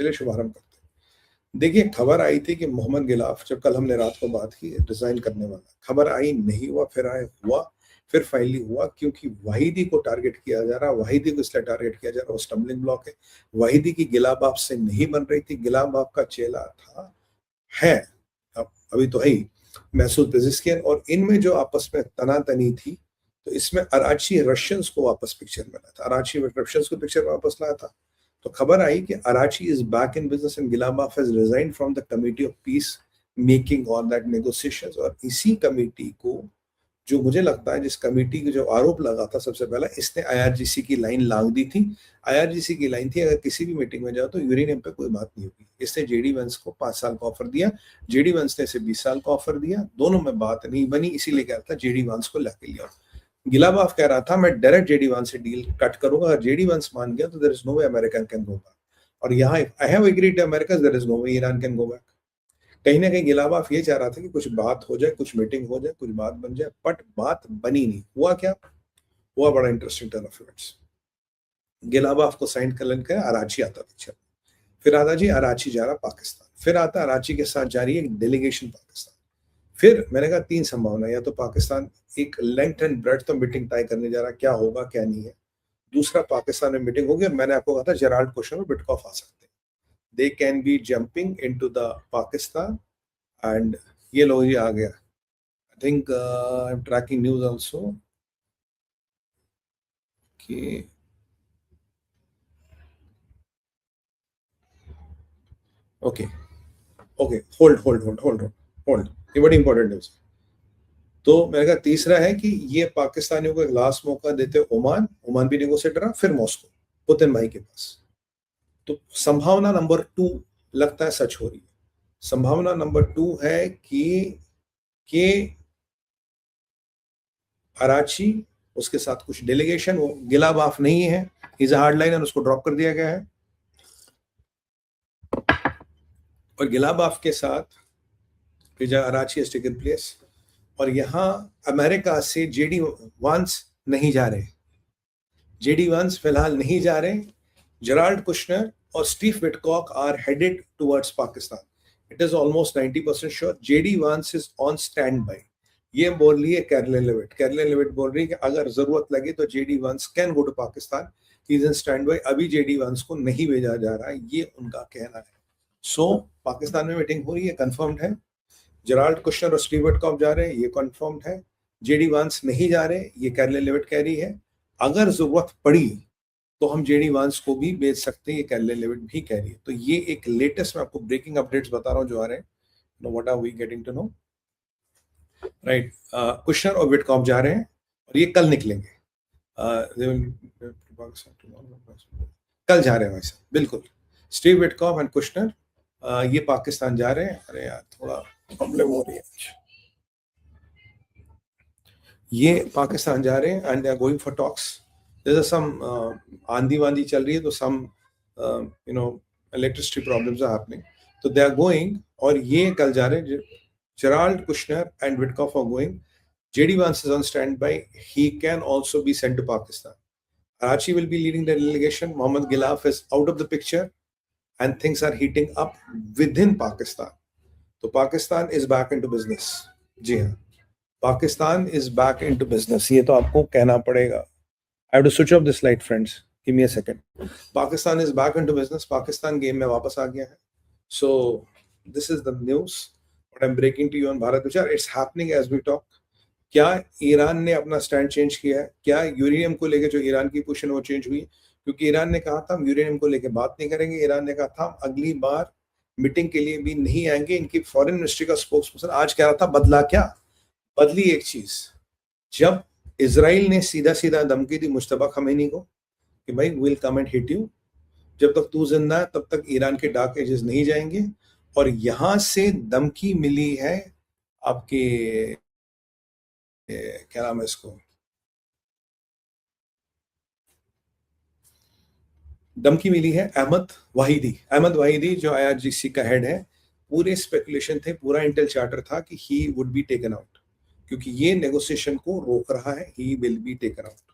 चलिए शुभारंभ करते हैं। देखिए, खबर आई थी कि मोहम्मद गिलाफ, जब कल हमने रात को बात की, रिजाइन करने वाला, खबर आई नहीं हुआ, फिर आए हुआ, फिर फाइनली हुआ, क्योंकि वाहिदी को टारगेट किया जा रहा। वाहिदी को इसलिए टारगेट किया जा रहा, वो स्टम्बलिंग ब्लॉक है। वाहिदी की गिलाबाफ से नहीं बन रही थी, गिलाबाफ का चेला था, है, अब अभी तो है ही, मैसूद पेजिस्कियन, और इनमें जो आपस में तनातनी थी, तो इसमें अराची रशियंस को वापस पिक्चर में लाया था, अराची रशियंस को पिक्चर में वापस लाया था। तो खबर आई कि Araghchi is back in business and Ghalibaf has resigned from the committee of peace making और दैट नेगोशिएशंस। और इसी कमेटी को, जो मुझे लगता है जिस कमेटी के जो आरोप लगा था सबसे पहला, इसने आईआरजीसी की लाइन लांग दी थी। आईआरजीसी की लाइन थी, अगर किसी भी मीटिंग में जाओ तो यूरेनियम पे कोई बात नहीं होगी। इसने जेडी वंस को 5 साल का ऑफर दिया, जेडी वंस ने इसे 20 साल का ऑफर दिया, दोनों में बात नहीं बनी, इसीलिए क्या था, जेडी वंस को लाके लिया। गिलाबाफ कह रहा था मैं डायरेक्ट जेडी वंस से डील कट करूंगा, अगर जेडी वंस मान गया तो there is no way American can go back, और यहाँ I have agreed to America, there is no way Iran can go back. कहीं ना कहीं गिलाबाफ ये चाह रहा था कि कुछ बात हो जाए, कुछ मीटिंग हो जाए, कुछ बात बन जाए, बट बात बनी नहीं। हुआ क्या हुआ, बड़ा इंटरेस्टिंग टर्न ऑफ इवेंट्स। गिलाबाफ को साइन कर लेकर अराची आता पिक्चर, फिर आता जी अराची जा रहा पाकिस्तान, फिर आता अराची के साथ जा रही है एक डेलीगेशन पाकिस्तान। फिर मैंने कहा 3 संभावना, या तो पाकिस्तान एक लेंथ एंड ब्रेड्थ तो मीटिंग तय करने जा रहा, क्या होगा क्या नहीं है। दूसरा, पाकिस्तान में मीटिंग होगी, और मैंने आपको कहा था जेराल्ड कुशनर और विटकॉफ आ सकते हैं, they can be jumping into the Pakistan, and ये लोग ही आ गया। I think I am tracking news also कि ओके ओके, होल्ड, ये बड़ी इंपॉर्टेंट न्यूज। तो मैंने कहा तीसरा है कि ये पाकिस्तानियों को एक लास्ट मौका देते ओमान भी नेगोशिएटर रहा, फिर मॉस्को पुतिन भाई के पास। तो संभावना नंबर 2 लगता है सच हो रही है। संभावना नंबर 2 है कि अराची, उसके साथ कुछ डेलीगेशन, वो गिलाबाफ नहीं है, इज हार्डलाइनर, उसको ड्रॉप कर दिया गया है, और गिलाबाफ के साथ अराची हैज टेकन प्लेस, और यहां अमेरिका से जेडी वांस नहीं जा रहे, जेडी वांस फिलहाल नहीं जा रहे। जेराल्ड कुशनर और Steve Witkoff are headed towards Pakistan, it is almost 90% sure. JD Vance is on stand by, ये बोल रही है कैरोलिन लेविट। कैरोलिन लेविट बोल रही है कि अगर जरूरत लगे तो JD Vance can go to Pakistan, he is in stand by. अभी जेडी वांस को नहीं भेजा जा रहा है, ये उनका कहना है। सो पाकिस्तान में मीटिंग हो रही है, कंफर्म्ड है। जेराल्ड कुशनर और स्टीव विटकॉक जा रहे हैं, ये कंफर्म्ड है। जेडी वांस नहीं जा रहे, ये कैरोलिन लेविट कह रही है। अगर जरूरत पड़ी तो हम जेडी वांस को भी बेच सकते हैं, ये कैरोलिन लेविट भी कह रही है। तो ये एक लेटेस्ट मैं आपको ब्रेकिंग अपडेट्स बता रहा हूं जो आ रहे हैं। No, what are we getting to know, right. Kushner और विटकॉक जा रहे हैं, और ये कल निकलेंगे, कल जा रहे हैं भाई साहब, बिल्कुल। स्टीव विटकॉक एंड कुशनर ये पाकिस्तान जा रहे हैं। अरे यार, थोड़ा प्रॉब्लम हो रही है, ये पाकिस्तान जा रहे हैं and they are going for talks. जैसे सम आंधी वांधी चल रही है, तो some electricity problems are happening, तो दे आर गोइंग, और ये कल जा रहे हैं। Gerald Kushner and Witkoff are going, JD Vance is on stand by, he can also be sent to Pakistan. Karachi will be leading the delegation. Mohammad Gilaf is out of the picture, and things are heating up within Pakistan. So Pakistan is back into business. जी हाँ, Pakistan is back into business. ये तो आपको कहना पड़ेगा. I have to switch off this slide, friends. Give me a second. Pakistan is back into business. Pakistan game में वापस आ गया है. So this is the news. What I'm breaking to you on Bharat Vichar. It's happening as we talk. क्या Iran ने अपना stand change किया है? क्या यूरेनियम को लेकर जो ईरान की पोजीशन वो चेंज हुई? क्योंकि ईरान ने कहा था हम यूरेनियम को लेकर बात नहीं करेंगे, ईरान ने कहा था हम अगली बार मीटिंग के लिए भी नहीं आएंगे। इनकी फॉरेन मिनिस्ट्री का स्पोक्सपर्सन आज कह रहा था, बदला क्या? बदली एक चीज, जब इजराइल ने सीधा सीधा धमकी दी मुश्तबा खमेनी को कि भाई will come and hit you, जब तक तू जिंदा है तब तक ईरान के डार्क एजेस नहीं जाएंगे। और यहां से धमकी मिली है आपके, क्या नाम है इसको, धमकी मिली है अहमद वाहिदी जो आईआरजीसी का हेड है। पूरे स्पेकुलेशन थे, पूरा इंटेल चार्टर था कि he would be taken out, क्योंकि ये नेगोशिएशन को रोक रहा है, he will be taken out.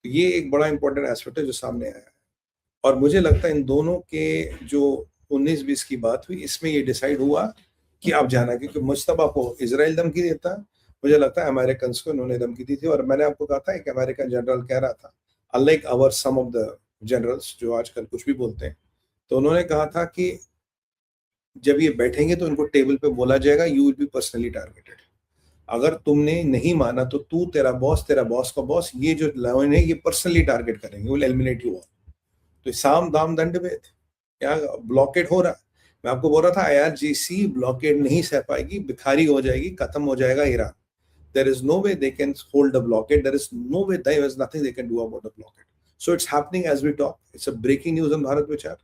तो ये एक बड़ा इंपॉर्टेंट एस्पेक्ट है जो सामने आया है। और मुझे लगता है इन दोनों के जो 19-20 की बात हुई, इसमें ये डिसाइड हुआ कि अब जाना, क्योंकि मुश्तबा को इजराइल धमकी देता, मुझे लगता है अमेरिकन को इन्होंने धमकी दी थी। और मैंने आपको कहा था एक अमेरिकन जनरल कह रहा था, unlike our some of the generals जो आजकल कुछ भी बोलते हैं, तो उन्होंने कहा था कि जब ये बैठेंगे तो इनको टेबल पे बोला जाएगा you will be personally targeted. अगर तुमने नहीं माना तो तू, तेरा बॉस का बॉस, ये जो लाइन है ये पर्सनली टारगेट करेंगे, विल एलिमिनेट यू ऑल। तो साम दाम दंड भेद, क्या ब्लॉकेड हो रहा। मैं आपको बोल रहा था IRGC ब्लॉकेड नहीं सह पाएगी, भिखारी हो जाएगी, खत्म हो जाएगा Iran. There is no way they can hold the blockade. There is no way, there is nothing they can do about the blockade. So it's happening as we talk. It's a breaking news on Bharat Vichar.